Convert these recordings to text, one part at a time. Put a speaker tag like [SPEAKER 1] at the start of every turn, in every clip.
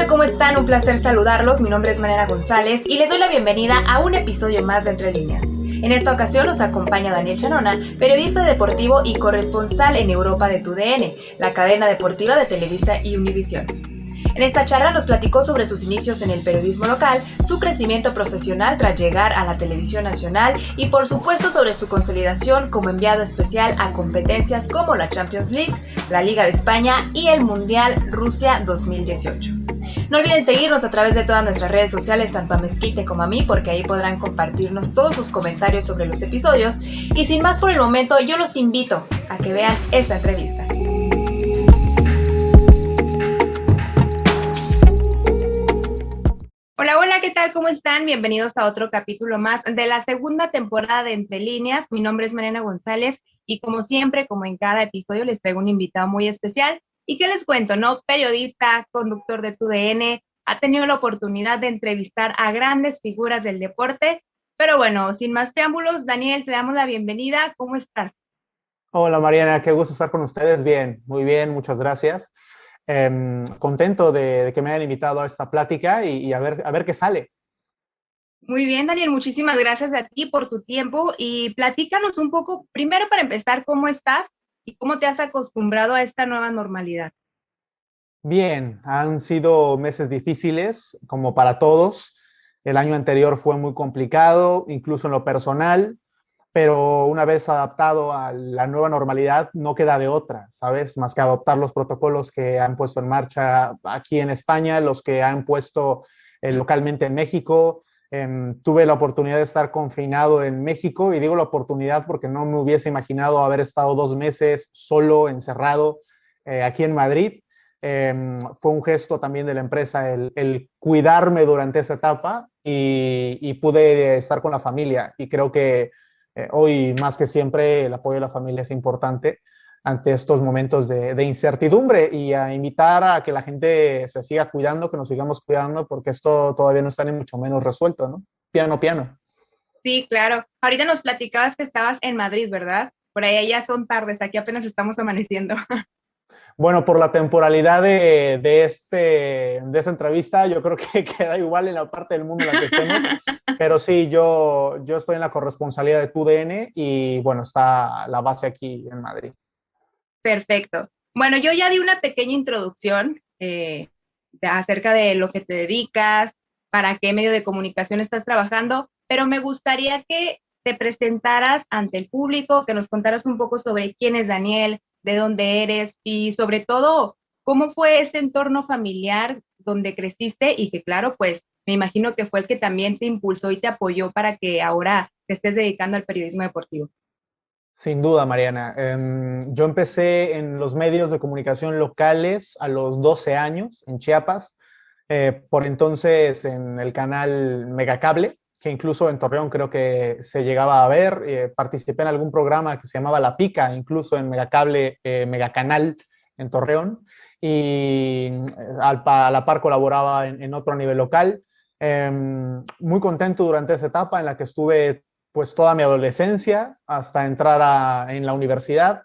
[SPEAKER 1] tal? ¿Cómo están? Un placer saludarlos. Mi nombre es Mariana González y les doy la bienvenida a un episodio más de Entre Líneas. En esta ocasión nos acompaña Daniel Chanona, periodista deportivo y corresponsal en Europa de TUDN, la cadena deportiva de Televisa y Univisión. En esta charla nos platicó sobre sus inicios en el periodismo local, su crecimiento profesional tras llegar a la televisión nacional y por supuesto sobre su consolidación como enviado especial a competencias como la Champions League, la Liga de España y el Mundial Rusia 2018. No olviden seguirnos a través de todas nuestras redes sociales, tanto a Mezquite como a mí, porque ahí podrán compartirnos todos sus comentarios sobre los episodios. Y sin más por el momento, yo los invito a que vean esta entrevista. Hola, ¿qué tal? ¿Cómo están? Bienvenidos a otro capítulo más de la segunda temporada de Entre Líneas. Mi nombre es Mariana González y como siempre, como en cada episodio, les traigo un invitado muy especial. ¿Y qué les cuento, no? Periodista, conductor de TUDN, ha tenido la oportunidad de entrevistar a grandes figuras del deporte. Pero bueno, sin más preámbulos, Daniel, te damos la bienvenida. ¿Cómo estás?
[SPEAKER 2] Hola Mariana, qué gusto estar con ustedes. Bien, muy bien, muchas gracias. Contento de que me hayan invitado a esta plática y a ver qué sale.
[SPEAKER 1] Muy bien, Daniel, muchísimas gracias a ti por tu tiempo y platícanos un poco, primero para empezar, ¿cómo estás y cómo te has acostumbrado a esta nueva normalidad?
[SPEAKER 2] Bien, han sido meses difíciles, como para todos. El año anterior fue muy complicado, incluso en lo personal, pero una vez adaptado a la nueva normalidad, no queda de otra, ¿sabes? Más que adoptar los protocolos que han puesto en marcha aquí en España, los que han puesto localmente en México. Tuve la oportunidad de estar confinado en México y digo la oportunidad porque no me hubiese imaginado haber estado 2 meses solo, encerrado aquí en Madrid. Fue un gesto también de la empresa el cuidarme durante esa etapa y pude estar con la familia y creo que hoy más que siempre el apoyo de la familia es importante ante estos momentos de incertidumbre y a invitar a que la gente se siga cuidando, que nos sigamos cuidando porque esto todavía no está ni mucho menos resuelto, ¿no? Piano, piano.
[SPEAKER 1] Sí, claro. Ahorita nos platicabas que estabas en Madrid, ¿verdad? Por ahí ya son tardes, aquí apenas estamos amaneciendo.
[SPEAKER 2] Bueno, por la temporalidad de esta entrevista, yo creo que queda igual en la parte del mundo en la que estemos, pero sí, yo estoy en la corresponsalía de TUDN y bueno, está la base aquí en Madrid.
[SPEAKER 1] Perfecto. Bueno, yo ya di una pequeña introducción acerca de lo que te dedicas, para qué medio de comunicación estás trabajando, pero me gustaría que te presentaras ante el público, que nos contaras un poco sobre quién es Daniel, de dónde eres y sobre todo, cómo fue ese entorno familiar donde creciste y que claro, pues me imagino que fue el que también te impulsó y te apoyó para que ahora te estés dedicando al periodismo deportivo.
[SPEAKER 2] Sin duda, Mariana. Yo empecé en los medios de comunicación locales a los 12 años en Chiapas, por entonces en el canal Megacable, que incluso en Torreón creo que se llegaba a ver. Participé en algún programa que se llamaba La Pica, incluso en Megacable, Megacanal en Torreón, y a la par colaboraba en otro nivel local. Muy contento durante esa etapa en la que estuve pues toda mi adolescencia hasta entrar en la universidad,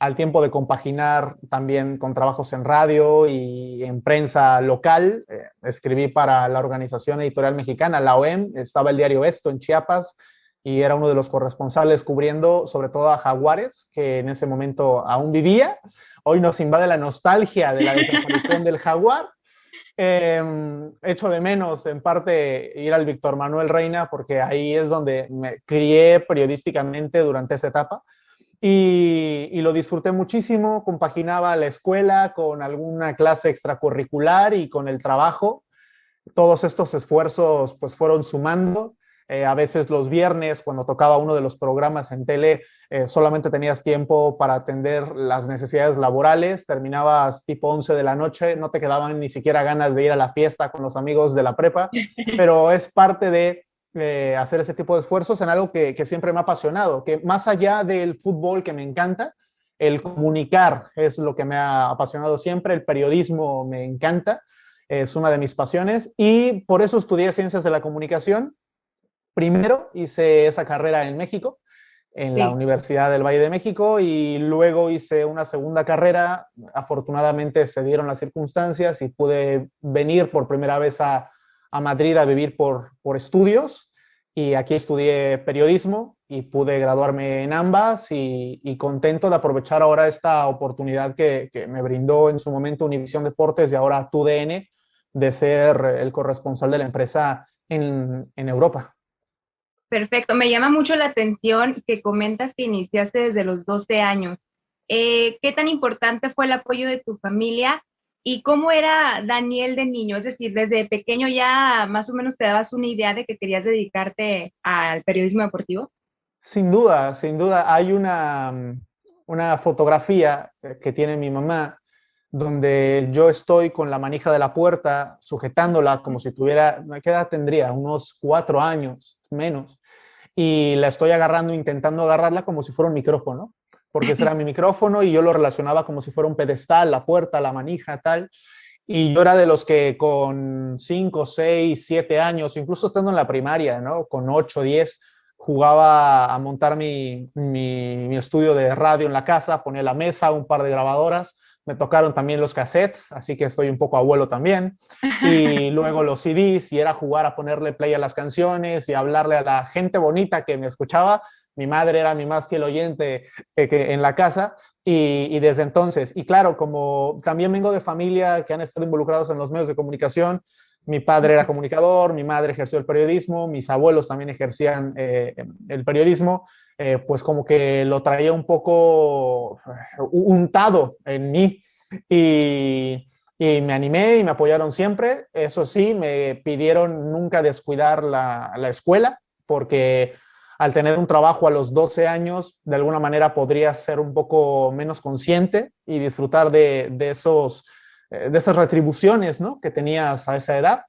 [SPEAKER 2] al tiempo de compaginar también con trabajos en radio y en prensa local. Escribí para la Organización Editorial Mexicana, la OEM, estaba el diario Esto en Chiapas y era uno de los corresponsales cubriendo sobre todo a Jaguares, que en ese momento aún vivía. Hoy nos invade la nostalgia de la desaparición del Jaguar. Echo de menos en parte ir al Víctor Manuel Reina porque ahí es donde me crié periodísticamente durante esa etapa y lo disfruté muchísimo, compaginaba la escuela con alguna clase extracurricular y con el trabajo. Todos estos esfuerzos pues fueron sumando. A veces los viernes, cuando tocaba uno de los programas en tele, solamente tenías tiempo para atender las necesidades laborales, terminabas tipo 11 de la noche, no te quedaban ni siquiera ganas de ir a la fiesta con los amigos de la prepa, pero es parte de hacer ese tipo de esfuerzos en algo que siempre me ha apasionado, que más allá del fútbol que me encanta, el comunicar es lo que me ha apasionado siempre, el periodismo me encanta, es una de mis pasiones y por eso estudié Ciencias de la Comunicación. Primero hice esa carrera en México en la
[SPEAKER 1] Sí.
[SPEAKER 2] Universidad del Valle de México y luego hice una segunda carrera. Afortunadamente se dieron las circunstancias y pude venir por primera vez a Madrid a vivir por estudios y aquí estudié periodismo y pude graduarme en ambas y contento de aprovechar ahora esta oportunidad que me brindó en su momento Univisión Deportes y ahora TUDN de ser el corresponsal de la empresa en Europa.
[SPEAKER 1] Perfecto, me llama mucho la atención que comentas que iniciaste desde los 12 años. ¿Qué tan importante fue el apoyo de tu familia y cómo era Daniel de niño? Es decir, desde pequeño ya más o menos te dabas una idea de que querías dedicarte al periodismo deportivo.
[SPEAKER 2] Sin duda, sin duda. Hay una fotografía que tiene mi mamá donde yo estoy con la manija de la puerta sujetándola como si tuviera, ¿qué edad tendría? Unos 4 años menos. Y la estoy agarrando, intentando agarrarla como si fuera un micrófono, porque ese era mi micrófono y yo lo relacionaba como si fuera un pedestal, la puerta, la manija, tal. Y yo era de los que con 5, 6, 7 años, incluso estando en la primaria, ¿no? Con 8, 10, jugaba a montar mi estudio de radio en la casa, ponía la mesa, un par de grabadoras, me tocaron también los cassettes, así que estoy un poco abuelo también, y luego los CDs, y era jugar a ponerle play a las canciones y hablarle a la gente bonita que me escuchaba. Mi madre era mi más fiel oyente que en la casa, y desde entonces, y claro, como también vengo de familia que han estado involucrados en los medios de comunicación, mi padre era comunicador, mi madre ejerció el periodismo, mis abuelos también ejercían el periodismo, pues como que lo traía un poco untado en mí y, y me animé y me apoyaron siempre. Eso sí, me pidieron nunca descuidar la escuela porque al tener un trabajo a los 12 años, de alguna manera podrías ser un poco menos consciente y disfrutar de esas retribuciones, ¿no?, que tenías a esa edad.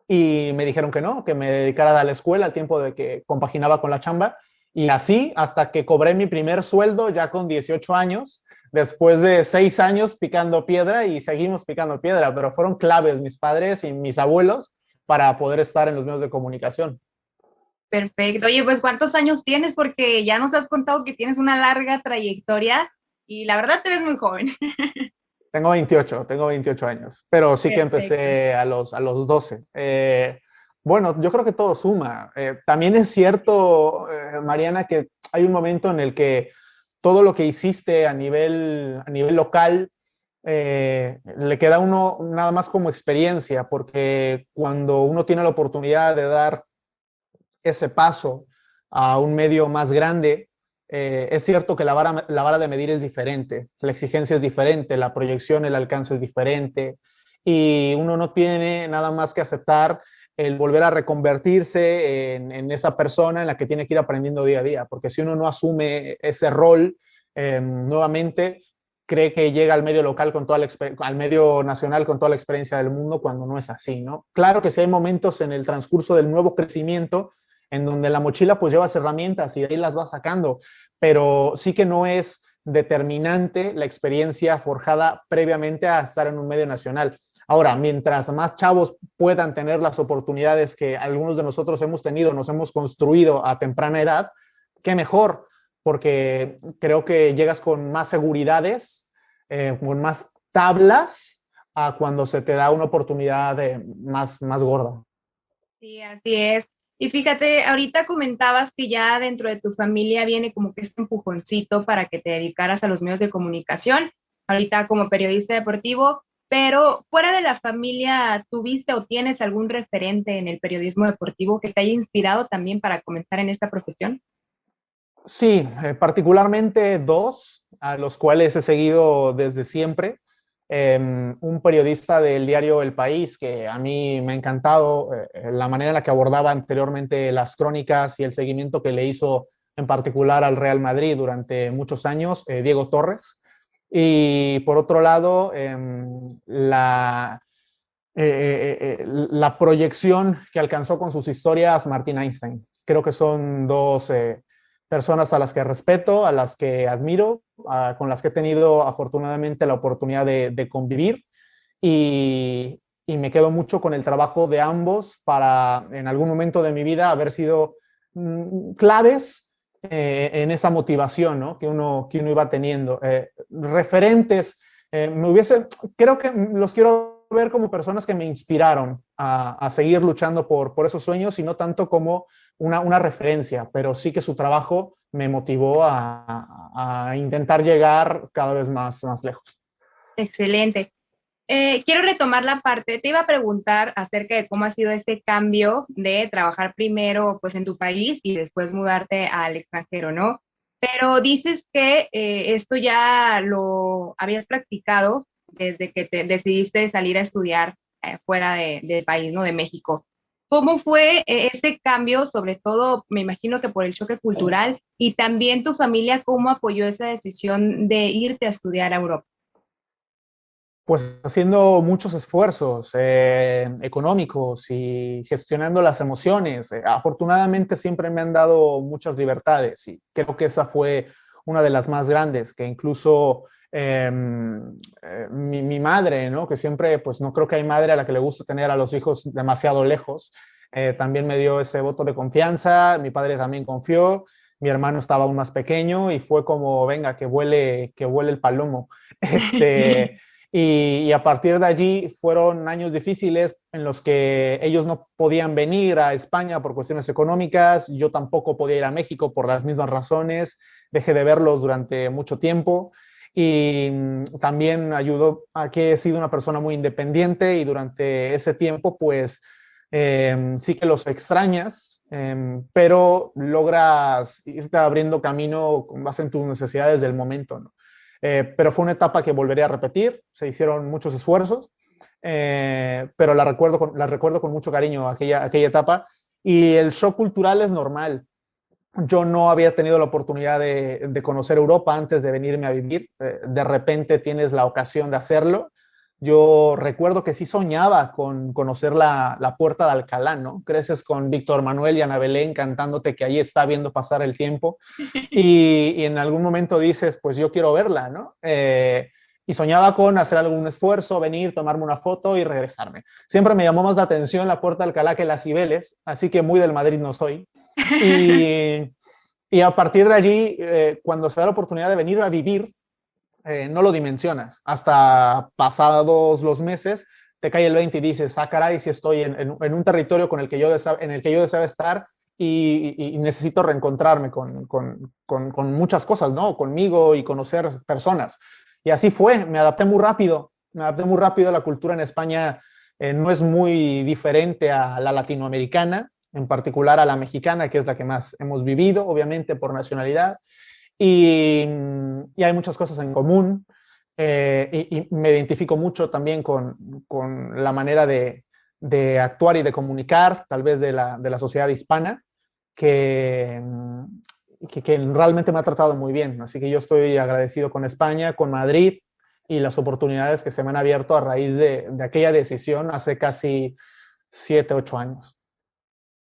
[SPEAKER 2] Y me dijeron que no, que me dedicara a la escuela al tiempo de que compaginaba con la chamba. Y así hasta que cobré mi primer sueldo ya con 18 años, después de 6 años picando piedra y seguimos picando piedra, pero fueron claves mis padres y mis abuelos para poder estar en los medios de comunicación.
[SPEAKER 1] Perfecto. Oye, pues ¿cuántos años tienes? Porque ya nos has contado que tienes una larga trayectoria y la verdad te ves muy joven.
[SPEAKER 2] Tengo 28 años, pero sí que
[SPEAKER 1] Perfecto.
[SPEAKER 2] empecé a los 12. Bueno, yo creo que todo suma. También es cierto, Mariana, que hay un momento en el que todo lo que hiciste a nivel local le queda a uno nada más como experiencia, porque cuando uno tiene la oportunidad de dar ese paso a un medio más grande, es cierto que la vara de medir es diferente, la exigencia es diferente, la proyección, el alcance es diferente y uno no tiene nada más que aceptar el volver a reconvertirse en esa persona en la que tiene que ir aprendiendo día a día, porque si uno no asume ese rol nuevamente, cree que llega al medio local con toda al medio nacional con toda la experiencia del mundo cuando no es así, ¿no? Claro que sí hay momentos en el transcurso del nuevo crecimiento en donde la mochila pues llevas herramientas y de ahí las vas sacando, pero sí que no es determinante la experiencia forjada previamente a estar en un medio nacional. Ahora, mientras más chavos puedan tener las oportunidades que algunos de nosotros hemos tenido, nos hemos construido a temprana edad, qué mejor, porque creo que llegas con más seguridades, con más tablas a cuando se te da una oportunidad más gorda.
[SPEAKER 1] Sí, así es. Y fíjate, ahorita comentabas que ya dentro de tu familia viene como que este empujoncito para que te dedicaras a los medios de comunicación, ahorita como periodista deportivo, pero fuera de la familia, ¿tuviste o tienes algún referente en el periodismo deportivo que te haya inspirado también para comenzar en esta profesión?
[SPEAKER 2] Sí, particularmente dos, a los cuales he seguido desde siempre. Un periodista del diario El País, que a mí me ha encantado la manera en la que abordaba anteriormente las crónicas y el seguimiento que le hizo en particular al Real Madrid durante muchos años, Diego Torres. Y por otro lado, la proyección que alcanzó con sus historias Martín Einstein. Creo que son dos personas a las que respeto, a las que admiro, con las que he tenido afortunadamente la oportunidad de convivir y me quedo mucho con el trabajo de ambos para en algún momento de mi vida haber sido claves en esa motivación, ¿no? que uno iba teniendo. Referentes, creo que los quiero ver como personas que me inspiraron a seguir luchando por esos sueños y no tanto como una referencia, pero sí que su trabajo me motivó a intentar llegar cada vez más lejos.
[SPEAKER 1] Excelente. Quiero retomar la parte, te iba a preguntar acerca de cómo ha sido este cambio de trabajar primero pues en tu país y después mudarte al extranjero, ¿no? Pero dices que esto ya lo habías practicado desde que te decidiste salir a estudiar fuera del país, ¿no? De México. ¿Cómo fue ese cambio, sobre todo, me imagino que por el choque cultural y también tu familia, cómo apoyó esa decisión de irte a estudiar a Europa?
[SPEAKER 2] Pues haciendo muchos esfuerzos económicos y gestionando las emociones. Afortunadamente siempre me han dado muchas libertades y creo que esa fue una de las más grandes, que incluso mi madre, ¿no? Que siempre, pues no creo que hay madre a la que le guste tener a los hijos demasiado lejos, también me dio ese voto de confianza, mi padre también confió, mi hermano estaba aún más pequeño y fue como, venga, que vuele el palomo. Este, y a partir de allí fueron años difíciles en los que ellos no podían venir a España por cuestiones económicas, yo tampoco podía ir a México por las mismas razones, dejé de verlos durante mucho tiempo y también ayudó a que he sido una persona muy independiente y durante ese tiempo pues sí que los extrañas, pero logras irte abriendo camino con base en tus necesidades del momento, ¿no? Pero fue una etapa que volveré a repetir, se hicieron muchos esfuerzos, pero la recuerdo con mucho cariño aquella etapa y el shock cultural es normal. Yo no había tenido la oportunidad de conocer Europa antes de venirme a vivir, de repente tienes la ocasión de hacerlo. Yo recuerdo que sí soñaba con conocer la Puerta de Alcalá, ¿no? Creces con Víctor Manuel y Ana Belén cantándote que ahí está viendo pasar el tiempo y en algún momento dices, pues yo quiero verla, ¿no? Y soñaba con hacer algún esfuerzo, venir, tomarme una foto y regresarme. Siempre me llamó más la atención la Puerta de Alcalá que las Cibeles, así que muy del Madrid no soy. Y, y a partir de allí, cuando se da la oportunidad de venir a vivir, no lo dimensionas. Hasta pasados los meses, te cae el 20 y dices, ah, caray, si estoy en un territorio con el que en el que yo deseaba estar y necesito reencontrarme con muchas cosas, ¿no? Conmigo y conocer personas. Y así fue, me adapté muy rápido a la cultura en España, no es muy diferente a la latinoamericana, en particular a la mexicana, que es la que más hemos vivido, obviamente por nacionalidad. Y hay muchas cosas en común y me identifico mucho también con la manera de actuar y de comunicar, tal vez de la sociedad hispana, que, que realmente me ha tratado muy bien. Así que yo estoy agradecido con España, con Madrid y las oportunidades que se me han abierto a raíz de aquella decisión hace casi 7, 8 años.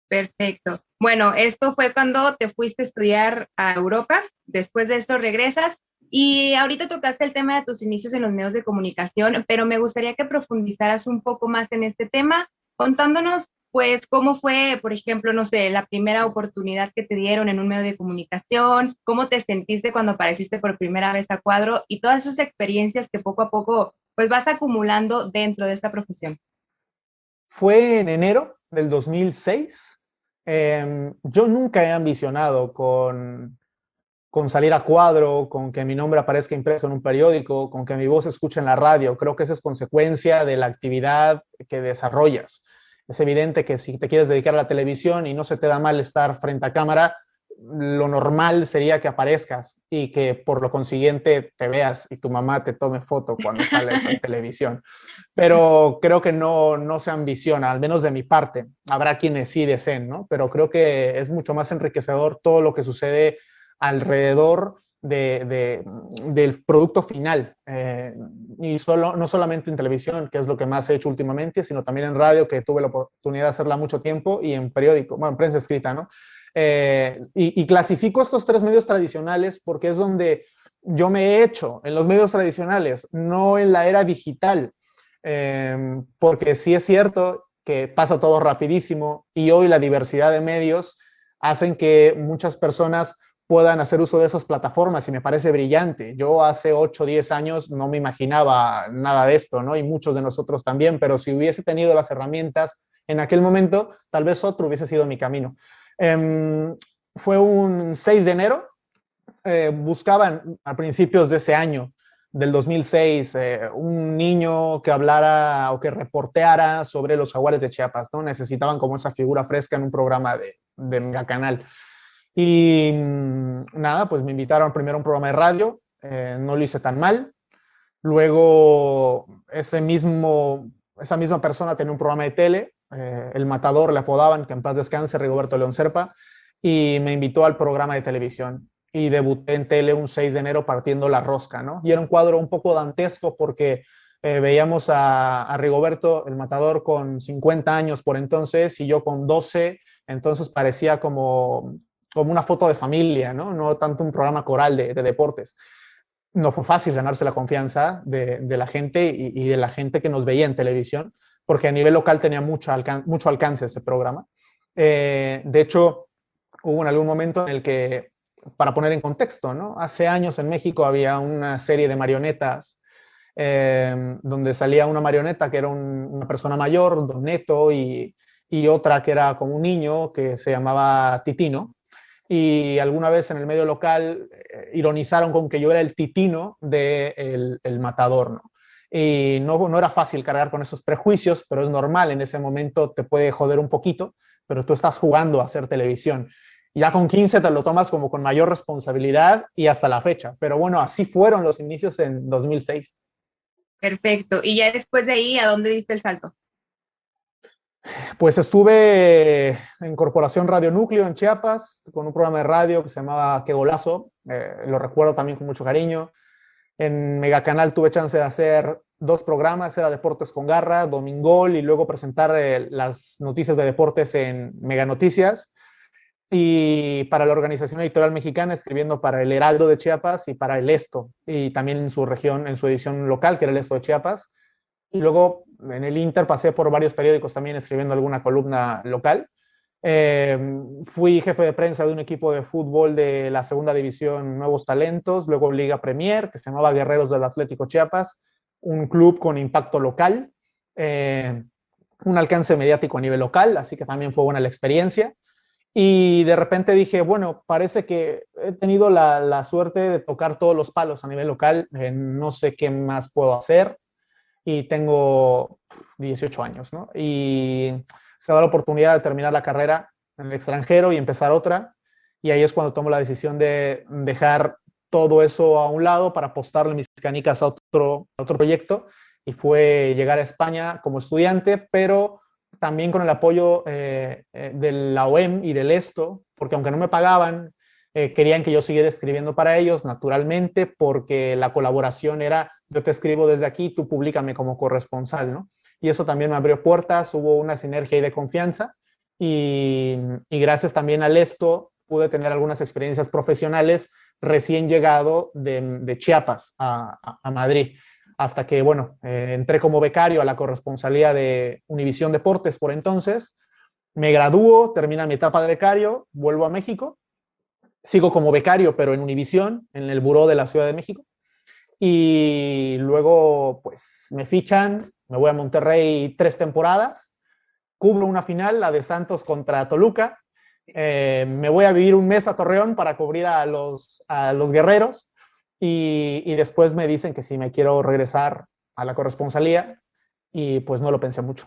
[SPEAKER 1] Perfecto. Bueno, esto fue cuando te fuiste a estudiar a Europa, después de esto regresas y ahorita tocaste el tema de tus inicios en los medios de comunicación, pero me gustaría que profundizaras un poco más en este tema, contándonos pues cómo fue, por ejemplo, no sé, la primera oportunidad que te dieron en un medio de comunicación, cómo te sentiste cuando apareciste por primera vez a cuadro y todas esas experiencias que poco a poco pues vas acumulando dentro de esta profesión.
[SPEAKER 2] Fue en enero del 2006. Yo nunca he ambicionado con salir a cuadro, con que mi nombre aparezca impreso en un periódico, con que mi voz se escuche en la radio. Creo que esa es consecuencia de la actividad que desarrollas. Es evidente que si te quieres dedicar a la televisión y no se te da mal estar frente a cámara, lo normal sería que aparezcas y que por lo consiguiente te veas y tu mamá te tome foto cuando sales en televisión. Pero creo que no se ambiciona, al menos de mi parte. Habrá quienes sí deseen, ¿no? Pero creo que es mucho más enriquecedor todo lo que sucede alrededor del producto final. Y no solamente en televisión, que es lo que más he hecho últimamente, sino también en radio, que tuve la oportunidad de hacerla mucho tiempo, y en periódico, bueno, en prensa escrita, ¿no? Y clasifico estos 3 medios tradicionales porque es donde yo me he hecho, en los medios tradicionales, no en la era digital, porque sí es cierto que pasa todo rapidísimo y hoy la diversidad de medios hacen que muchas personas puedan hacer uso de esas plataformas y me parece brillante. Yo hace 8 o 10 años no me imaginaba nada de esto, ¿no? Y muchos de nosotros también, pero si hubiese tenido las herramientas en aquel momento, tal vez otro hubiese sido mi camino. Fue un 6 de enero, buscaban a principios de ese año, del 2006, un niño que hablara o que reporteara sobre los jaguares de Chiapas, ¿no? Necesitaban como esa figura fresca en un programa de Megacanal. Y nada, pues me invitaron primero a un programa de radio, no lo hice tan mal. Luego, esa misma persona tenía un programa de tele, El Matador le apodaban, que en paz descanse, Rigoberto León Serpa, y me invitó al programa de televisión. Y debuté en tele un 6 de enero partiendo la rosca, ¿no? Y era un cuadro un poco dantesco porque veíamos a Rigoberto, el Matador, con 50 años por entonces y yo con 12, entonces parecía como una foto de familia, ¿no? No tanto un programa coral de deportes. No fue fácil ganarse la confianza de la gente y de la gente que nos veía en televisión, porque a nivel local tenía mucho alcance ese programa. De hecho, hubo en algún momento en el que, para poner en contexto, ¿no? Hace años en México había una serie de marionetas donde salía una marioneta que era una persona mayor, Don Neto, y otra que era como un niño que se llamaba Titino. Y alguna vez en el medio local ironizaron con que yo era el Titino de el Matador, ¿no? Y no era fácil cargar con esos prejuicios, pero es normal, en ese momento te puede joder un poquito, pero tú estás jugando a hacer televisión. Ya con 15 te lo tomas como con mayor responsabilidad y hasta la fecha. Pero bueno, así fueron los inicios en 2006.
[SPEAKER 1] Perfecto. Y ya después de ahí, ¿a dónde diste el salto?
[SPEAKER 2] Pues estuve en Corporación Radio Núcleo en Chiapas, con un programa de radio que se llamaba Qué Golazo, lo recuerdo también con mucho cariño. En Megacanal tuve chance de hacer 2 programas, era Deportes con Garra, Domingol, y luego presentar las noticias de deportes en Mega Noticias. Y para la Organización Editorial Mexicana, escribiendo para el Heraldo de Chiapas y para el Esto, y también en su región, en su edición local, que era el Esto de Chiapas. Y luego en el Inter pasé por varios periódicos también escribiendo alguna columna local. Fui jefe de prensa de un equipo de fútbol de la segunda división Nuevos Talentos, luego Liga Premier, que se llamaba Guerreros del Atlético Chiapas, un club con impacto local, un alcance mediático a nivel local, así que también fue buena la experiencia. Y de repente dije, bueno, parece que he tenido la suerte de tocar todos los palos a nivel local, no sé qué más puedo hacer, y tengo 18 años, ¿no? Y se da la oportunidad de terminar la carrera en el extranjero y empezar otra, y ahí es cuando tomo la decisión de dejar todo eso a un lado para apostarle mis canicas a otro proyecto, y fue llegar a España como estudiante, pero también con el apoyo de la OEM y del ESTO, porque aunque no me pagaban, querían que yo siguiera escribiendo para ellos, naturalmente, porque la colaboración era, yo te escribo desde aquí, tú públicame como corresponsal, ¿no? Y eso también me abrió puertas, hubo una sinergia y de confianza, y gracias también al ESTO pude tener algunas experiencias profesionales recién llegado de Chiapas a Madrid, hasta que, bueno, entré como becario a la corresponsalía de Univisión Deportes por entonces, me gradúo, termina mi etapa de becario, vuelvo a México, sigo como becario, pero en Univisión, en el buró de la Ciudad de México, y luego, pues, me fichan, me voy a Monterrey 3 temporadas, cubro una final, la de Santos contra Toluca, me voy a vivir un mes a Torreón para cubrir a los guerreros, y después me dicen que si me quiero regresar a la corresponsalía, y pues no lo pensé mucho.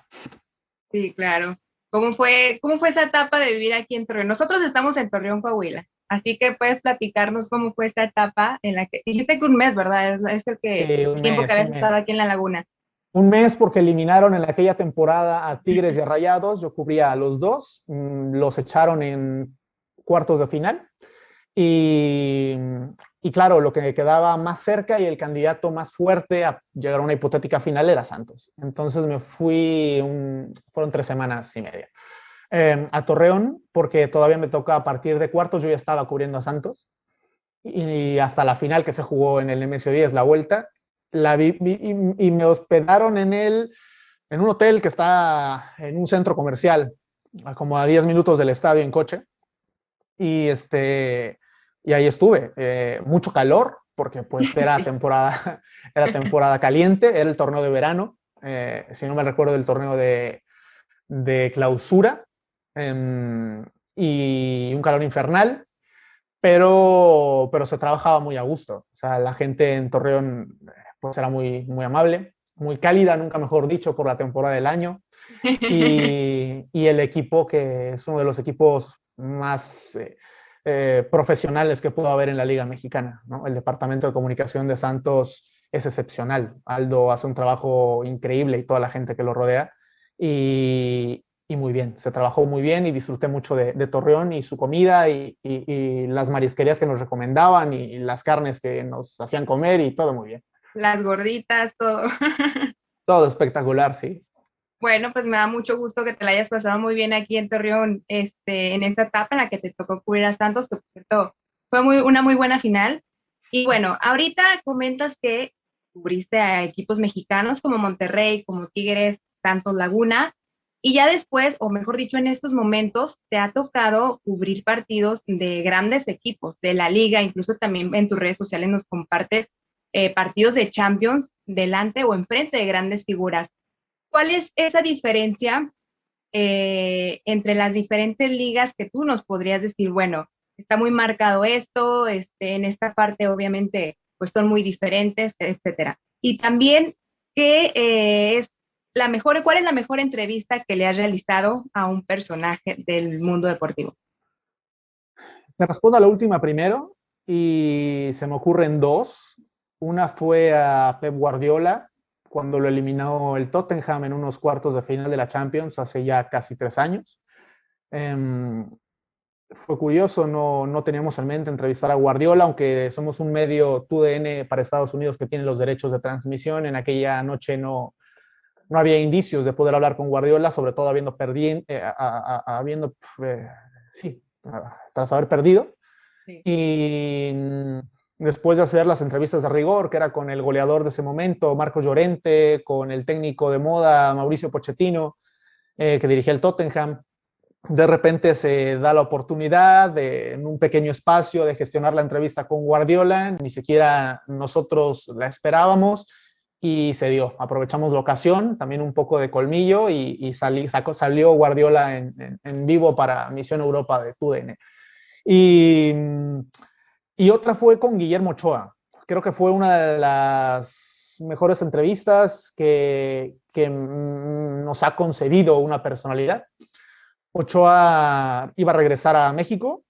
[SPEAKER 1] Sí, claro. Cómo fue esa etapa de vivir aquí en Torreón? Nosotros estamos en Torreón, Coahuila, así que puedes platicarnos cómo fue esta etapa en la que dijiste que un mes, ¿verdad?
[SPEAKER 2] Sí,
[SPEAKER 1] El tiempo que habías estado aquí en la laguna.
[SPEAKER 2] Un mes porque eliminaron en aquella temporada a Tigres y a Rayados, yo cubría a los dos, los echaron en cuartos de final y, y claro, lo que quedaba más cerca y el candidato más fuerte a llegar a una hipotética final era Santos. Entonces me fui, fueron 3 semanas y media, a Torreón porque todavía me toca a partir de cuartos, yo ya estaba cubriendo a Santos y hasta la final que se jugó en el Nemesio 10, la vuelta, la vi y me hospedaron en un hotel que está en un centro comercial, como a 10 minutos del estadio en coche. Y, y ahí estuve. Mucho calor, porque pues era temporada, era temporada caliente, era el torneo de verano, si no me recuerdo del torneo de clausura, y un calor infernal, pero se trabajaba muy a gusto. O sea, la gente en Torreón pues era muy amable, muy cálida, nunca mejor dicho, por la temporada del año. Y el equipo, que es uno de los equipos más profesionales que pudo haber en la Liga Mexicana, ¿no? El Departamento de Comunicación de Santos es excepcional. Aldo hace un trabajo increíble y toda la gente que lo rodea. Y muy bien, se trabajó muy bien y disfruté mucho de Torreón y su comida y las marisquerías que nos recomendaban y las carnes que nos hacían comer y todo muy bien.
[SPEAKER 1] Las gorditas, todo.
[SPEAKER 2] Todo espectacular, sí.
[SPEAKER 1] Bueno, pues me da mucho gusto que te la hayas pasado muy bien aquí en Torreón, en esta etapa en la que te tocó cubrir a Santos, que por cierto fue una muy buena final. Y bueno, ahorita comentas que cubriste a equipos mexicanos como Monterrey, como Tigres, Santos Laguna, y ya después, o mejor dicho, en estos momentos, te ha tocado cubrir partidos de grandes equipos de la liga, incluso también en tus redes sociales nos compartes partidos de Champions delante o enfrente de grandes figuras. ¿Cuál es esa diferencia entre las diferentes ligas que tú nos podrías decir, bueno, está muy marcado esto, en esta parte obviamente pues son muy diferentes, etcétera? Y también, ¿qué es la mejor, cuál es la mejor entrevista que le has realizado a un personaje del mundo deportivo?
[SPEAKER 2] Te respondo a la última primero y se me ocurren dos. Una fue a Pep Guardiola cuando lo eliminó el Tottenham en unos cuartos de final de la Champions hace ya casi 3 años. Fue curioso, no teníamos en mente entrevistar a Guardiola, aunque somos un medio TUDN para Estados Unidos que tiene los derechos de transmisión. En aquella noche no había indicios de poder hablar con Guardiola, sobre todo habiendo sí, tras haber perdido. Sí. Y después de hacer las entrevistas de rigor, que era con el goleador de ese momento, Marco Llorente, con el técnico de moda, Mauricio Pochettino, que dirigía el Tottenham, de repente se da la oportunidad en un pequeño espacio de gestionar la entrevista con Guardiola, ni siquiera nosotros la esperábamos y se dio. Aprovechamos la ocasión, también un poco de colmillo y salió Guardiola en vivo para Misión Europa de TUDN. Y otra fue con Guillermo Ochoa. Creo que fue una de las mejores entrevistas que nos ha concedido una personalidad. Ochoa iba a regresar a México,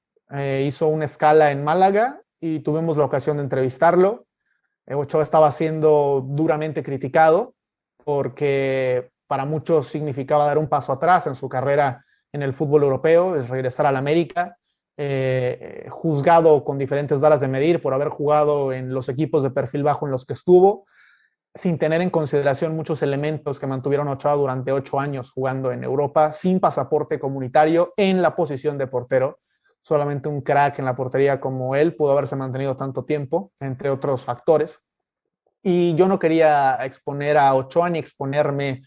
[SPEAKER 2] hizo una escala en Málaga y tuvimos la ocasión de entrevistarlo. Ochoa estaba siendo duramente criticado porque para muchos significaba dar un paso atrás en su carrera en el fútbol europeo, es regresar al América, juzgado con diferentes varas de medir por haber jugado en los equipos de perfil bajo en los que estuvo, sin tener en consideración muchos elementos que mantuvieron a Ochoa durante 8 años jugando en Europa, sin pasaporte comunitario, en la posición de portero. Solamente un crack en la portería como él pudo haberse mantenido tanto tiempo, entre otros factores. Y yo no quería exponer a Ochoa ni exponerme,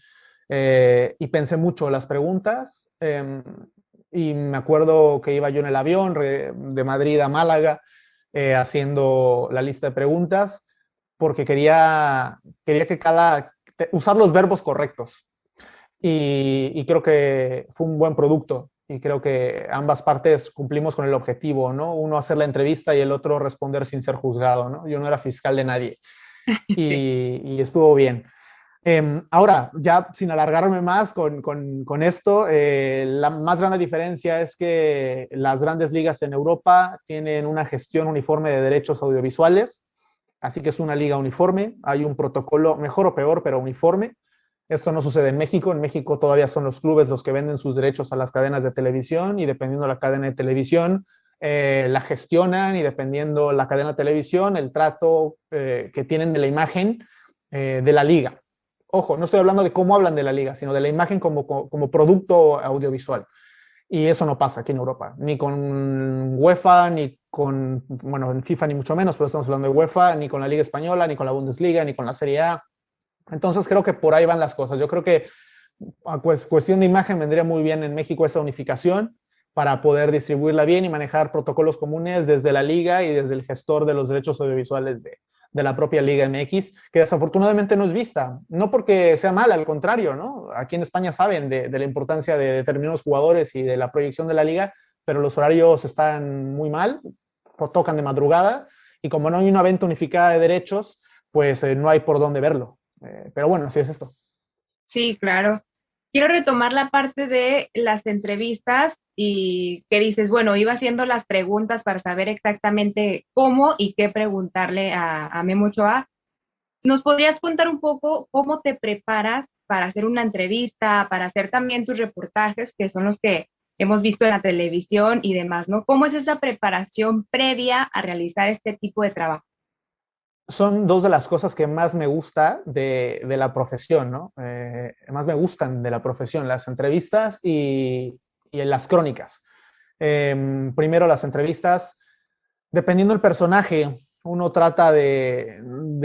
[SPEAKER 2] y pensé mucho en las preguntas. Y me acuerdo que iba yo en el avión de Madrid a Málaga haciendo la lista de preguntas porque quería que usar los verbos correctos. Y creo que fue un buen producto y creo que ambas partes cumplimos con el objetivo, ¿no? Uno hacer la entrevista y el otro responder sin ser juzgado, ¿no? Yo no era fiscal de nadie y estuvo bien. Ahora, ya sin alargarme más con esto, la más grande diferencia es que las grandes ligas en Europa tienen una gestión uniforme de derechos audiovisuales, así que es una liga uniforme, hay un protocolo mejor o peor, pero uniforme. Esto no sucede en México todavía son los clubes los que venden sus derechos a las cadenas de televisión y dependiendo de la cadena de televisión, la gestionan y dependiendo la cadena de televisión, el trato que tienen de la imagen de la liga. Ojo, no estoy hablando de cómo hablan de la liga, sino de la imagen como producto audiovisual. Y eso no pasa aquí en Europa, ni con UEFA, ni con, bueno, en FIFA ni mucho menos, pero estamos hablando de UEFA, ni con la Liga Española, ni con la Bundesliga, ni con la Serie A. Entonces creo que por ahí van las cosas. Yo creo que a cuestión de imagen vendría muy bien en México esa unificación para poder distribuirla bien y manejar protocolos comunes desde la liga y desde el gestor de los derechos audiovisuales de la propia Liga MX, que desafortunadamente no es vista, no porque sea mala, al contrario, ¿no? Aquí en España saben de la importancia de determinados jugadores y de la proyección de la liga, pero los horarios están muy mal, tocan de madrugada, y como no hay una venta unificada de derechos, pues no hay por dónde verlo. Pero bueno, así es esto.
[SPEAKER 1] Sí, claro. Quiero retomar la parte de las entrevistas y que dices, bueno, iba haciendo las preguntas para saber exactamente cómo y qué preguntarle a Memo Ochoa. ¿Nos podrías contar un poco cómo te preparas para hacer una entrevista, para hacer también tus reportajes, que son los que hemos visto en la televisión y demás, ¿no? ¿Cómo es esa preparación previa a realizar este tipo de trabajo?
[SPEAKER 2] Son dos de las cosas que más me gusta de la profesión, ¿no? Más me gustan de la profesión, las entrevistas y las crónicas. Primero las entrevistas, dependiendo del personaje, uno trata de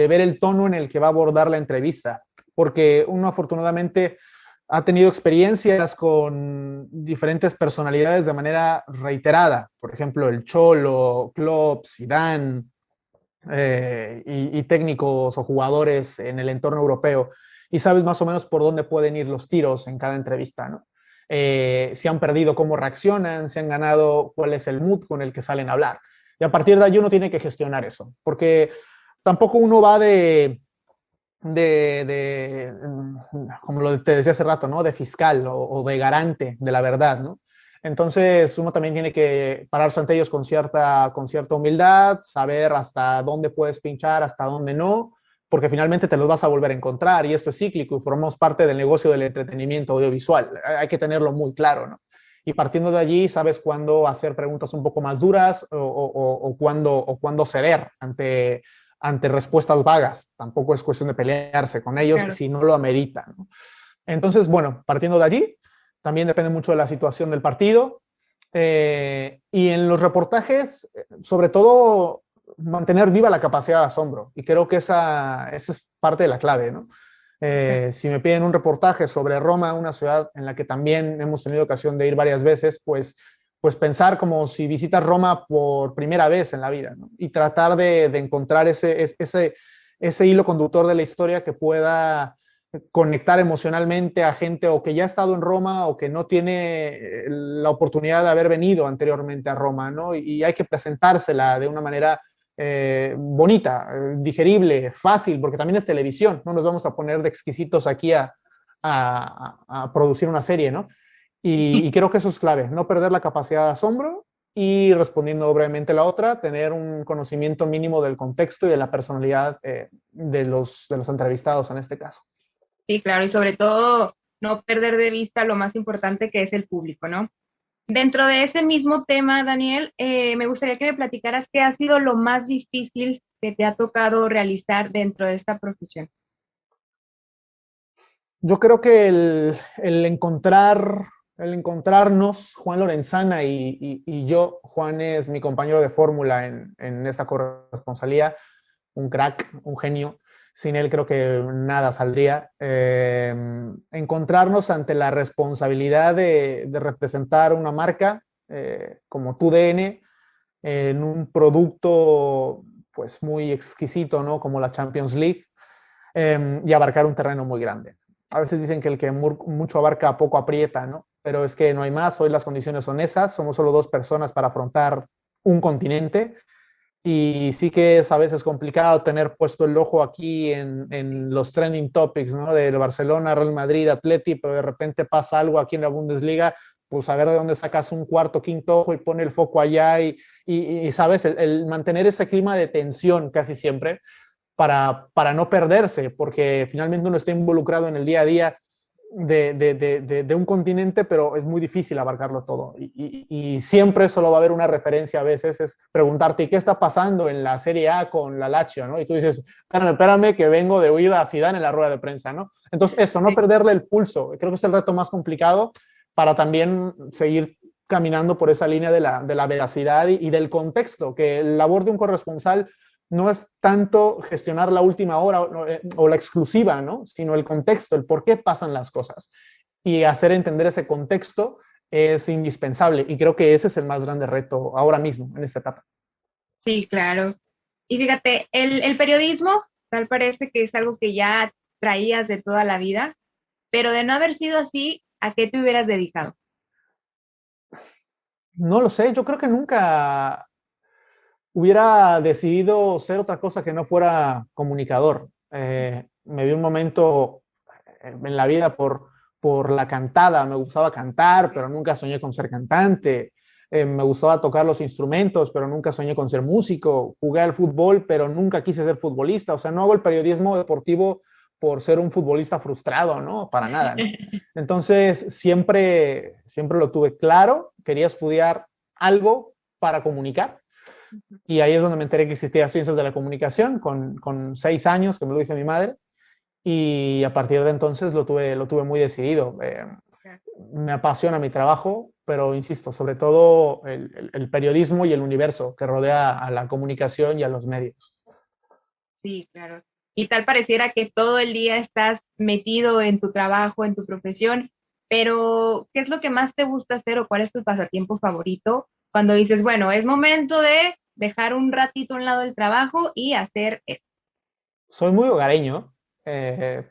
[SPEAKER 2] ver el tono en el que va a abordar la entrevista, porque uno afortunadamente ha tenido experiencias con diferentes personalidades de manera reiterada. Por ejemplo, el Cholo, Klopp, Zidane, y técnicos o jugadores en el entorno europeo, y sabes más o menos por dónde pueden ir los tiros en cada entrevista, ¿no? Si han perdido, cómo reaccionan, si han ganado, cuál es el mood con el que salen a hablar. Y a partir de ahí uno tiene que gestionar eso, porque tampoco uno va como te decía hace rato, ¿no? De fiscal o de garante de la verdad, ¿no? Entonces uno también tiene que pararse ante ellos con cierta humildad, saber hasta dónde puedes pinchar, hasta dónde no, porque finalmente te los vas a volver a encontrar y esto es cíclico y formamos parte del negocio del entretenimiento audiovisual. Hay que tenerlo muy claro, ¿no? Y partiendo de allí, sabes cuándo hacer preguntas un poco más duras o cuándo ceder ante respuestas vagas. Tampoco es cuestión de pelearse con ellos
[SPEAKER 1] Claro.
[SPEAKER 2] si no lo ameritan, ¿no? Entonces, bueno, partiendo de allí, también depende mucho de la situación del partido. Y en los reportajes, sobre todo, mantener viva la capacidad de asombro. Y creo que esa es parte de la clave, ¿no? Si me piden un reportaje sobre Roma, una ciudad en la que también hemos tenido ocasión de ir varias veces, pues pensar como si visitas Roma por primera vez en la vida, ¿no? Y tratar de encontrar ese hilo conductor de la historia que pueda conectar emocionalmente a gente o que ya ha estado en Roma o que no tiene la oportunidad de haber venido anteriormente a Roma, ¿no? Y hay que presentársela de una manera bonita, digerible, fácil, porque también es televisión, no nos vamos a poner de exquisitos aquí a producir una serie, ¿no? Y creo que eso es clave, no perder la capacidad de asombro y respondiendo brevemente la otra, tener un conocimiento mínimo del contexto y de la personalidad de los entrevistados en este caso.
[SPEAKER 1] Sí, claro, y sobre todo no perder de vista lo más importante que es el público, ¿no? Dentro de ese mismo tema, Daniel, me gustaría que me platicaras qué ha sido lo más difícil que te ha tocado realizar dentro de esta profesión.
[SPEAKER 2] Yo creo que el encontrarnos, Juan Lorenzana y yo, Juan es mi compañero de fórmula en esta corresponsalía, un crack, un genio. Sin él creo que nada saldría. Encontrarnos ante la responsabilidad de representar una marca como TUDN en un producto pues muy exquisito, ¿no? Como la Champions League, y abarcar un terreno muy grande. A veces dicen que el que mucho abarca poco aprieta, ¿no? Pero es que no hay más, hoy las condiciones son esas, somos solo dos personas para afrontar un continente y sí que es a veces complicado tener puesto el ojo aquí en los trending topics, ¿no? Del Barcelona, Real Madrid, Atleti, pero de repente pasa algo aquí en la Bundesliga, pues a ver de dónde sacas un cuarto, quinto ojo y pone el foco allá y ¿sabes? El mantener ese clima de tensión casi siempre para no perderse, porque finalmente uno está involucrado en el día a día de un continente, pero es muy difícil abarcarlo todo. Y siempre solo va a haber una referencia a veces, es preguntarte, ¿qué está pasando en la Serie A con la Lazio? ¿No? Y tú dices, espérame, que vengo de oír a Zidane en la rueda de prensa, ¿no? Entonces eso, no perderle el pulso, creo que es el reto más complicado para también seguir caminando por esa línea de la veracidad y del contexto, que la labor de un corresponsal no es tanto gestionar la última hora o la exclusiva, ¿no? Sino el contexto, el por qué pasan las cosas y hacer entender ese contexto es indispensable y creo que ese es el más grande reto ahora mismo, en esta etapa.
[SPEAKER 1] Sí, claro. Y fíjate, el periodismo tal parece que es algo que ya traías de toda la vida, pero de no haber sido así, ¿a qué te hubieras dedicado?
[SPEAKER 2] No lo sé, yo creo que nunca hubiera decidido ser otra cosa que no fuera comunicador. Me dio un momento en la vida por la cantada, me gustaba cantar, pero nunca soñé con ser cantante. Me gustaba tocar los instrumentos, pero nunca soñé con ser músico. Jugué al fútbol, pero nunca quise ser futbolista. O sea, no hago el periodismo deportivo por ser un futbolista frustrado, ¿no? Para nada, ¿no? Entonces, siempre lo tuve claro. Quería estudiar algo para comunicar. Y ahí es donde me enteré que existía ciencias de la comunicación con 6 años, que me lo dije mi madre. Y a partir de entonces lo tuve muy decidido. Me apasiona mi trabajo, pero insisto, sobre todo el periodismo y el universo que rodea a la comunicación y a los medios.
[SPEAKER 1] Sí, claro. Y tal pareciera que todo el día estás metido en tu trabajo, en tu profesión, pero ¿qué es lo que más te gusta hacer o cuál es tu pasatiempo favorito cuando dices, bueno, es momento de dejar un ratito a un lado el trabajo y hacer esto?
[SPEAKER 2] Soy muy hogareño,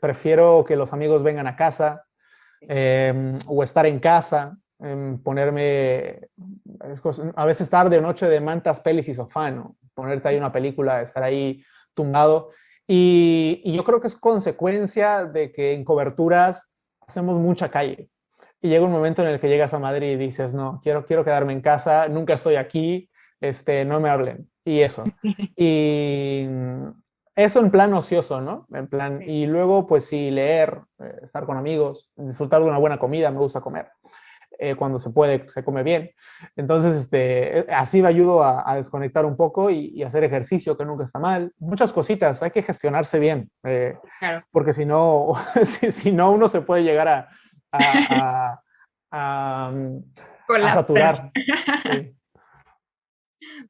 [SPEAKER 2] prefiero que los amigos vengan a casa o estar en casa, ponerme a veces tarde o noche de mantas, pelis y sofá, ¿no? Ponerte ahí una película, estar ahí tumbado. Y yo creo que es consecuencia de que en coberturas hacemos mucha calle. Y llega un momento en el que llegas a Madrid y dices, no, quiero quedarme en casa, nunca estoy aquí, no me hablen. Y eso. Y eso en plan ocioso, ¿no? En plan,
[SPEAKER 1] Sí.
[SPEAKER 2] y luego, pues sí, leer, estar con amigos, disfrutar de una buena comida, me gusta comer. Cuando se puede, se come bien. Entonces, así me ayudo a desconectar un poco y hacer ejercicio, que nunca está mal. Muchas cositas, hay que gestionarse bien,
[SPEAKER 1] Claro.
[SPEAKER 2] porque si no, si no, uno se puede llegar a, a, a
[SPEAKER 1] Colapsar.
[SPEAKER 2] saturar. Sí.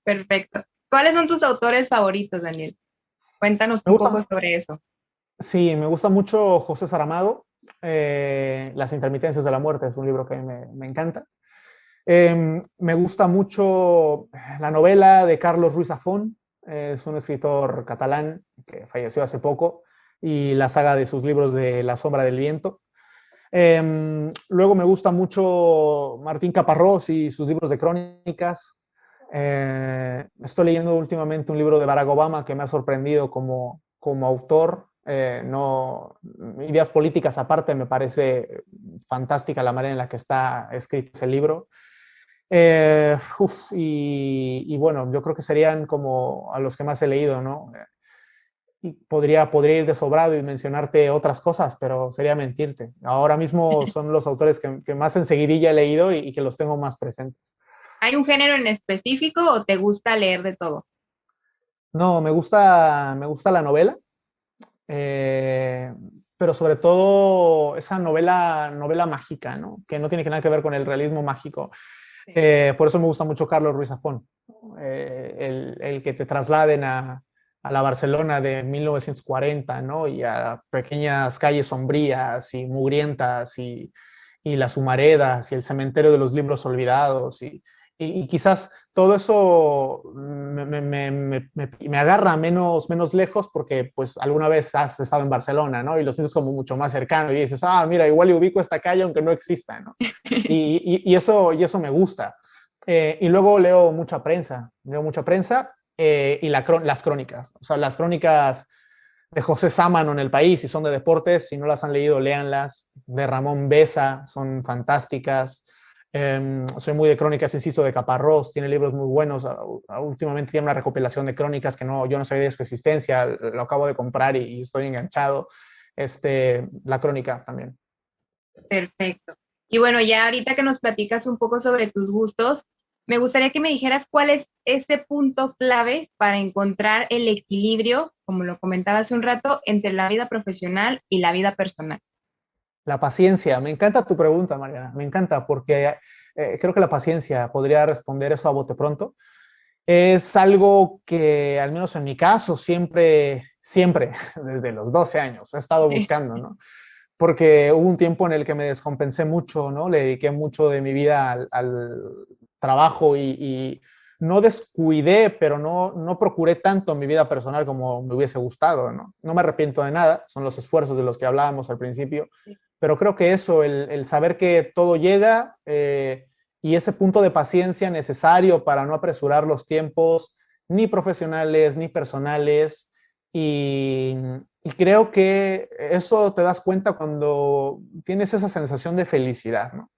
[SPEAKER 1] Perfecto. ¿Cuáles son tus autores favoritos, Daniel? Cuéntanos
[SPEAKER 2] Me
[SPEAKER 1] un poco
[SPEAKER 2] gusta,
[SPEAKER 1] sobre eso.
[SPEAKER 2] sí, me gusta mucho José Saramago, Las intermitencias de la muerte, es un libro que me encanta. Me gusta mucho la novela de Carlos Ruiz Zafón, es un escritor catalán que falleció hace poco, y la saga de sus libros de La sombra del viento. Luego me gusta mucho Martín Caparrós y sus libros de crónicas. Estoy leyendo últimamente un libro de Barack Obama que me ha sorprendido como autor. No, ideas políticas aparte, me parece fantástica la manera en la que está escrito ese libro. Y bueno, yo creo que serían como a los que más he leído, ¿no? Y podría ir de sobrado y mencionarte otras cosas, pero sería mentirte. Ahora mismo son los autores que más enseguidilla he leído y que los tengo más presentes.
[SPEAKER 1] ¿Hay un género en específico o te gusta leer de todo?
[SPEAKER 2] No, me gusta la novela, eh, pero sobre todo esa novela mágica, ¿no? Que no tiene nada que ver con el realismo mágico.
[SPEAKER 1] Sí.
[SPEAKER 2] Por eso me gusta mucho Carlos Ruiz Zafón, el que te trasladen a la Barcelona de 1940, ¿no? Y a pequeñas calles sombrías y mugrientas y las humaredas y el cementerio de los libros olvidados y quizás todo eso me agarra menos lejos porque pues alguna vez has estado en Barcelona, ¿no? Y lo sientes como mucho más cercano y dices, mira, igual y ubico esta calle aunque no exista, ¿no? Y eso me gusta. Y luego leo mucha prensa y las crónicas. O sea, las crónicas de José Sámano en El País, si son de deportes, si no las han leído, léanlas. De Ramón Besa, son fantásticas. Soy muy de crónicas, insisto, de Caparrós, tiene libros muy buenos. Últimamente tiene una recopilación de crónicas que yo no sabía de su existencia, lo acabo de comprar y estoy enganchado. La crónica también.
[SPEAKER 1] Perfecto. Y bueno, ya ahorita que nos platicas un poco sobre tus gustos, me gustaría que me dijeras cuál es ese punto clave para encontrar el equilibrio, como lo comentaba hace un rato, entre la vida profesional y la vida personal.
[SPEAKER 2] La paciencia, me encanta tu pregunta, Mariana, me encanta porque creo que la paciencia podría responder eso a bote pronto. Es algo que, al menos en mi caso, siempre, desde los 12 años, he estado buscando, ¿no? porque hubo un tiempo en el que me descompensé mucho, ¿no? Le dediqué mucho de mi vida al trabajo y no descuidé, pero no procuré tanto mi vida personal como me hubiese gustado, ¿no? No me arrepiento de nada, son los esfuerzos de los que hablábamos al principio, pero creo que eso, el saber que todo llega y ese punto de paciencia necesario para no apresurar los tiempos, ni profesionales, ni personales, y creo que eso te das cuenta cuando tienes esa sensación de felicidad, ¿no?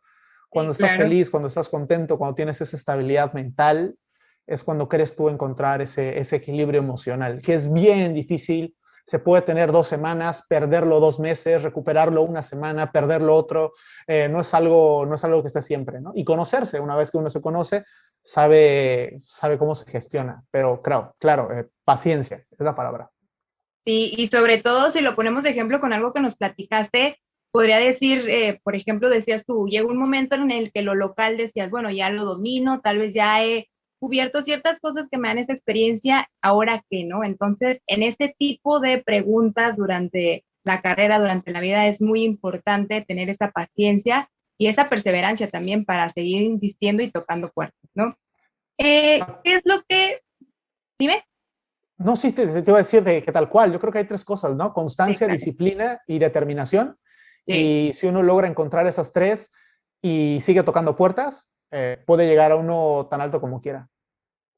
[SPEAKER 2] Cuando
[SPEAKER 1] Sí,
[SPEAKER 2] estás
[SPEAKER 1] claro.
[SPEAKER 2] feliz, cuando estás contento, cuando tienes esa estabilidad mental, es cuando crees tú encontrar ese equilibrio emocional, que es bien difícil. Se puede tener 2 semanas, perderlo 2 meses, recuperarlo una semana, perderlo otro. No es algo que esté siempre, ¿no? Y conocerse, una vez que uno se conoce, sabe cómo se gestiona. Pero claro, paciencia es la palabra.
[SPEAKER 1] Sí, y sobre todo si lo ponemos de ejemplo con algo que nos platicaste, podría decir, por ejemplo, decías tú, llegó un momento en el que lo local decías, bueno, ya lo domino, tal vez ya he cubierto ciertas cosas que me dan esa experiencia, ahora qué, ¿no? Entonces, en este tipo de preguntas durante la carrera, durante la vida, es muy importante tener esa paciencia y esa perseverancia también para seguir insistiendo y tocando puertas, ¿no? ¿Qué es lo que... Dime.
[SPEAKER 2] No, sí, te iba a decir que tal cual. Yo creo que hay 3 cosas, ¿no?
[SPEAKER 1] Sí,
[SPEAKER 2] Constancia,
[SPEAKER 1] claro.
[SPEAKER 2] disciplina y determinación.
[SPEAKER 1] Sí.
[SPEAKER 2] Y si uno logra encontrar esas 3 y sigue tocando puertas, puede llegar a uno tan alto como quiera.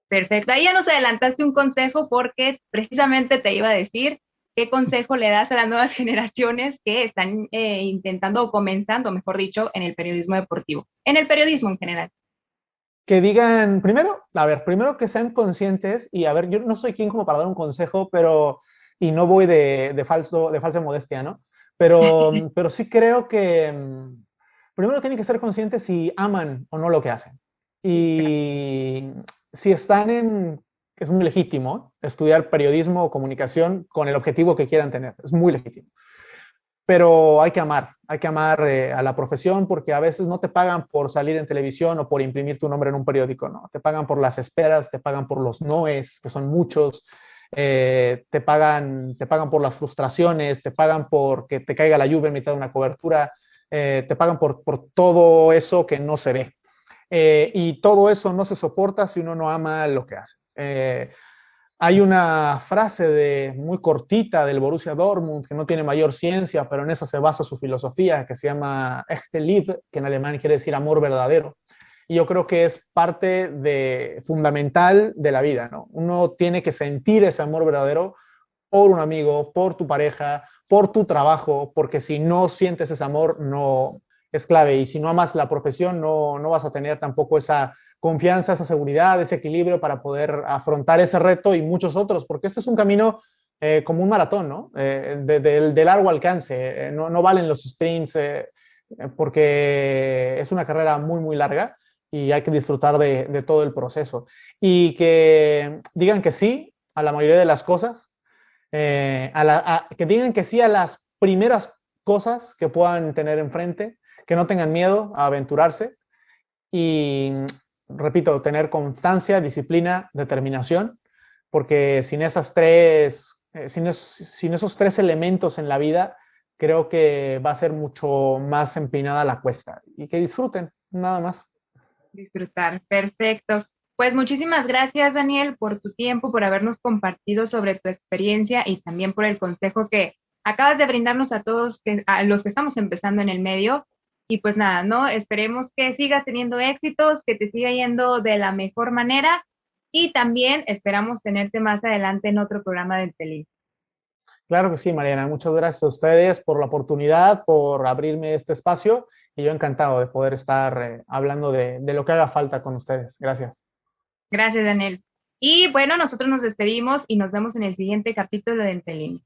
[SPEAKER 1] Perfecto. Ahí ya nos adelantaste un consejo porque precisamente te iba a decir qué consejo le das a las nuevas generaciones que están intentando o comenzando, mejor dicho, en el periodismo deportivo, en el periodismo en general.
[SPEAKER 2] Que digan, primero que sean conscientes y a ver, yo no soy quien como para dar un consejo, y no voy de falsa modestia, ¿no? Pero sí creo que primero tienen que ser conscientes si aman o no lo que hacen.
[SPEAKER 1] Sí, claro.
[SPEAKER 2] Y si es muy legítimo estudiar periodismo o comunicación con el objetivo que quieran tener, es muy legítimo, pero hay que amar a la profesión porque a veces no te pagan por salir en televisión o por imprimir tu nombre en un periódico, ¿no? Te pagan por las esperas, te pagan por los noes, que son muchos, te pagan por las frustraciones, te pagan por que te caiga la lluvia en mitad de una cobertura, te pagan por todo eso que no se ve. Y todo eso no se soporta si uno no ama lo que hace. Hay una frase muy cortita del Borussia Dortmund que no tiene mayor ciencia, pero en eso se basa su filosofía, que se llama Echte Liebe, que en alemán quiere decir amor verdadero. Y yo creo que es fundamental de la vida, ¿no? Uno tiene que sentir ese amor verdadero por un amigo, por tu pareja, por tu trabajo, porque si no sientes ese amor, no es clave. Y si no amas la profesión, no vas a tener tampoco esa confianza, esa seguridad, ese equilibrio para poder afrontar ese reto y muchos otros, porque este es un camino como un maratón, ¿no? De largo alcance. No valen los sprints porque es una carrera muy, muy larga y hay que disfrutar de todo el proceso. Y que digan que sí a la mayoría de las cosas, que digan que sí a las primeras cosas que puedan tener enfrente, que no tengan miedo a aventurarse y, repito, tener constancia, disciplina, determinación, porque sin esos 3 elementos en la vida, creo que va a ser mucho más empinada la cuesta y que disfruten, nada más.
[SPEAKER 1] Disfrutar. Perfecto. Pues muchísimas gracias, Daniel, por tu tiempo, por habernos compartido sobre tu experiencia y también por el consejo que acabas de brindarnos a todos, a los que estamos empezando en el medio. Y pues nada, ¿no? Esperemos que sigas teniendo éxitos, que te siga yendo de la mejor manera y también esperamos tenerte más adelante en otro programa del Pelín.
[SPEAKER 2] Claro que sí, Mariana. Muchas gracias a ustedes por la oportunidad, por abrirme este espacio y yo encantado de poder estar hablando de lo que haga falta con ustedes. Gracias.
[SPEAKER 1] Gracias, Daniel. Y bueno, nosotros nos despedimos y nos vemos en el siguiente capítulo del Pelín.